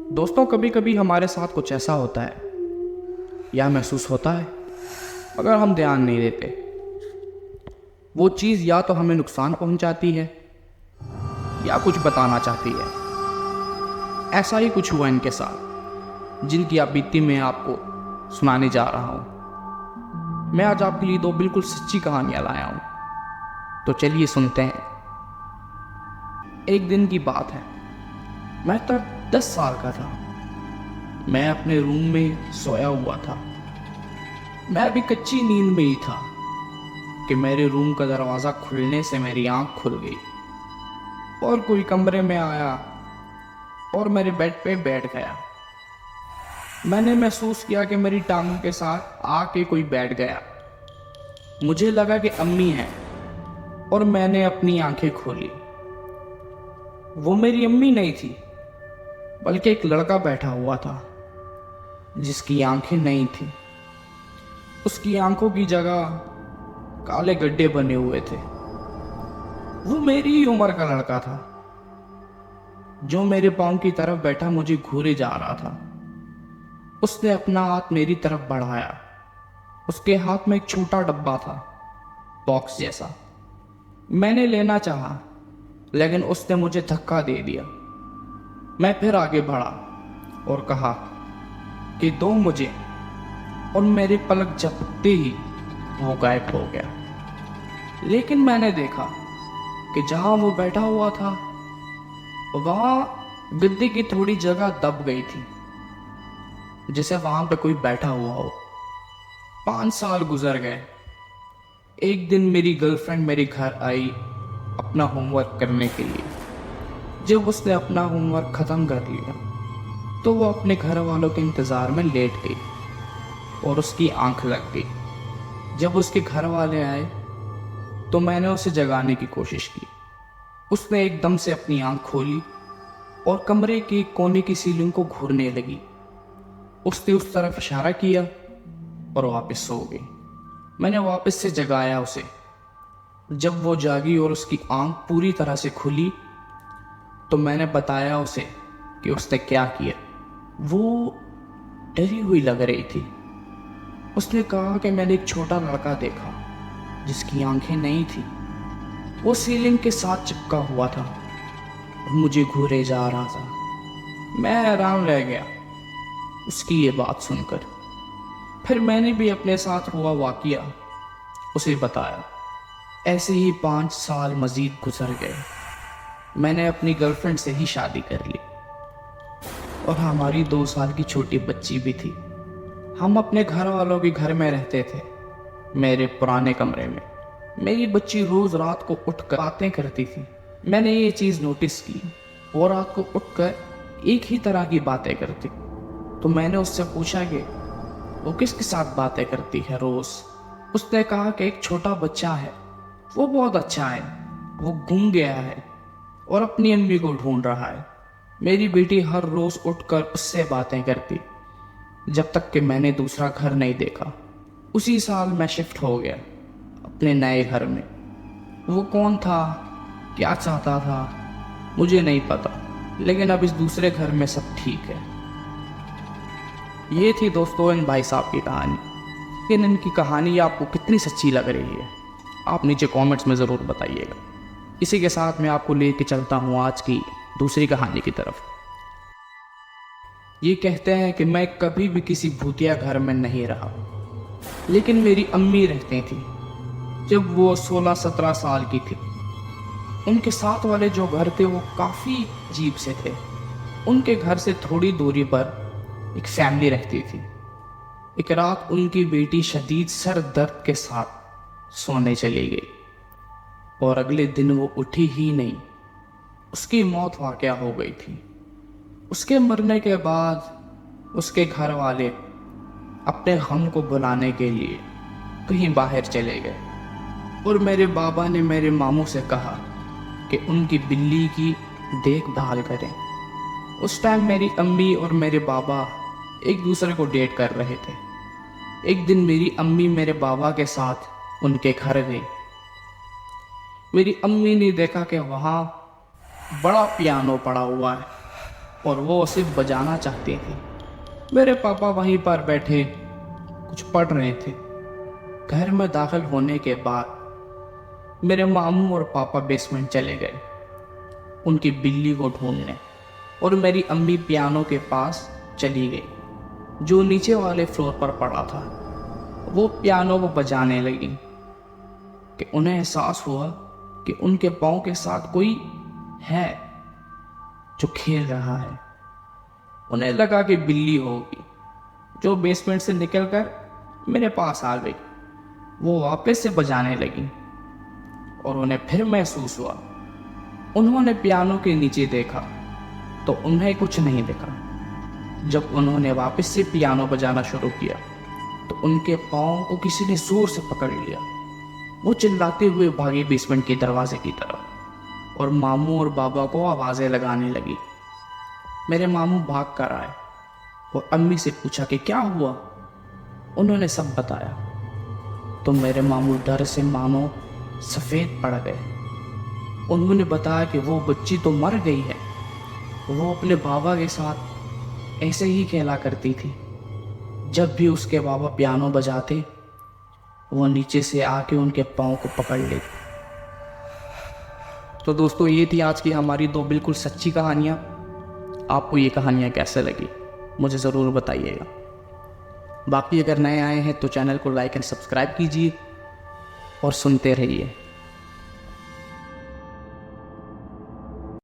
दोस्तों, कभी कभी हमारे साथ कुछ ऐसा होता है या महसूस होता है, अगर हम ध्यान नहीं देते वो चीज़ या तो हमें नुकसान पहुंचाती है या कुछ बताना चाहती है। ऐसा ही कुछ हुआ इनके साथ, जिनकी आप बीती मैं आपको सुनाने जा रहा हूं। मैं आज आपके लिए दो बिल्कुल सच्ची कहानियां लाया हूं, तो चलिए सुनते हैं। एक दिन की बात है, मैं तब 10 साल का था। मैं अपने रूम में सोया हुआ था। मैं अभी कच्ची नींद में ही था कि मेरे रूम का दरवाज़ा खुलने से मेरी आंख खुल गई और कोई कमरे में आया और मेरे बेड पे बैठ गया। मैंने महसूस किया कि मेरी टांगों के साथ आके कोई बैठ गया। मुझे लगा कि अम्मी है और मैंने अपनी आंखें खोली। वो मेरी अम्मी नहीं थी, बल्कि एक लड़का बैठा हुआ था जिसकी आंखें नहीं थी। उसकी आंखों की जगह काले गड्ढे बने हुए थे। वो मेरी ही उम्र का लड़का था जो मेरे पाँव की तरफ बैठा मुझे घूरे जा रहा था। उसने अपना हाथ मेरी तरफ बढ़ाया। उसके हाथ में एक छोटा डब्बा था, बॉक्स जैसा। मैंने लेना चाहा, लेकिन उसने मुझे धक्का दे दिया। मैं फिर आगे बढ़ा और कहा कि दो मुझे, और मेरे पलक झपकते ही वो गायब हो गया। लेकिन मैंने देखा कि जहां वो बैठा हुआ था वहां गद्दे की थोड़ी जगह दब गई थी, जैसे वहां पे कोई बैठा हुआ हो। 5 साल गुजर गए। एक दिन मेरी गर्लफ्रेंड मेरे घर आई अपना होमवर्क करने के लिए। जब उसने अपना होमवर्क खत्म कर लिया तो वो अपने घर वालों के इंतजार में लेट गई और उसकी आंख लग गई। जब उसके घर वाले आए तो मैंने उसे जगाने की कोशिश की। उसने एकदम से अपनी आंख खोली और कमरे के कोने की सीलिंग को घूरने लगी। उसने उस तरफ इशारा किया और वापस सो गई। मैंने वापस से जगाया उसे। जब वो जागी और उसकी आंख पूरी तरह से खुली तो मैंने बताया उसे कि उसने क्या किया। वो डरी हुई लग रही थी। उसने कहा कि मैंने एक छोटा लड़का देखा जिसकी आंखें नहीं थी। वो सीलिंग के साथ चिपका हुआ था और मुझे घूरे जा रहा था। मैं हैरान रह गया उसकी ये बात सुनकर। फिर मैंने भी अपने साथ हुआ वाकया उसे बताया। ऐसे ही 5 साल मजीद गुजर गए। मैंने अपनी गर्लफ्रेंड से ही शादी कर ली और हमारी 2 साल की छोटी बच्ची भी थी। हम अपने घर वालों के घर में रहते थे, मेरे पुराने कमरे में। मेरी बच्ची रोज रात को उठकर बातें करती थी। मैंने ये चीज़ नोटिस की। वो रात को उठकर एक ही तरह की बातें करती। तो मैंने उससे पूछा कि वो किसके साथ बातें करती है रोज। उसने कहा कि एक छोटा बच्चा है, वो बहुत अच्छा है, वो गुम गया है और अपनी अम्मी को ढूंढ रहा है। मेरी बेटी हर रोज उठकर उससे बातें करती, जब तक कि मैंने दूसरा घर नहीं देखा। उसी साल मैं शिफ्ट हो गया अपने नए घर में। वो कौन था, क्या चाहता था, मुझे नहीं पता, लेकिन अब इस दूसरे घर में सब ठीक है। ये थी दोस्तों इन भाई साहब की कहानी। लेकिन इनकी कहानी आपको कितनी सच्ची लग रही है, आप नीचे कमेंट्स में ज़रूर बताइएगा। इसी के साथ मैं आपको लेके चलता हूँ आज की दूसरी कहानी की तरफ। ये कहते हैं कि मैं कभी भी किसी भूतिया घर में नहीं रहा, लेकिन मेरी अम्मी रहती थी जब वो 16-17 साल की थी। उनके साथ वाले जो घर थे वो काफ़ी अजीब से थे। उनके घर से थोड़ी दूरी पर एक फैमिली रहती थी। एक रात उनकी बेटी शदीद सर दर्द के साथ सोने चली गई और अगले दिन वो उठी ही नहीं। उसकी मौत वाक़या हो गई थी। उसके मरने के बाद उसके घर वाले अपने गम को बुलाने के लिए कहीं बाहर चले गए और मेरे बाबा ने मेरे मामू से कहा कि उनकी बिल्ली की देखभाल करें। उस टाइम मेरी अम्मी और मेरे बाबा एक दूसरे को डेट कर रहे थे। एक दिन मेरी अम्मी मेरे बाबा के साथ उनके घर गई। मेरी अम्मी ने देखा कि वहाँ बड़ा पियानो पड़ा हुआ है और वो उसे बजाना चाहते थे। मेरे पापा वहीं पर बैठे कुछ पढ़ रहे थे। घर में दाखिल होने के बाद मेरे मामू और पापा बेसमेंट चले गए उनकी बिल्ली को ढूंढने, और मेरी अम्मी पियानो के पास चली गई जो नीचे वाले फ्लोर पर पड़ा था। वो पियानो को बजाने लगी कि उन्हें एहसास हुआ कि उनके पाँव के साथ कोई है जो खेल रहा है। उन्हें लगा कि बिल्ली होगी जो बेसमेंट से निकलकर मेरे पास आ गई। वो वापस से बजाने लगी और उन्हें फिर महसूस हुआ। उन्होंने पियानो के नीचे देखा तो उन्हें कुछ नहीं दिखा। जब उन्होंने वापस से पियानो बजाना शुरू किया तो उनके पाँव को किसी ने जोर से पकड़ लिया। वो चिल्लाते हुए भागे बेसमेंट के दरवाजे की तरफ और मामू और बाबा को आवाज़ें लगाने लगी। मेरे मामू भाग कर आए और अम्मी से पूछा कि क्या हुआ। उन्होंने सब बताया तो मेरे मामू डर से मानो सफ़ेद पड़ गए। उन्होंने बताया कि वो बच्ची तो मर गई है, वो अपने बाबा के साथ ऐसे ही खेला करती थी। जब भी उसके बाबा पियानो बजाते वो नीचे से आके उनके पाँव को पकड़ लेते। तो दोस्तों, ये थी आज की हमारी दो बिल्कुल सच्ची कहानियाँ। आपको ये कहानियाँ कैसे लगी मुझे ज़रूर बताइएगा। बाकी अगर नए आए हैं तो चैनल को लाइक एंड सब्सक्राइब कीजिए और सुनते रहिए।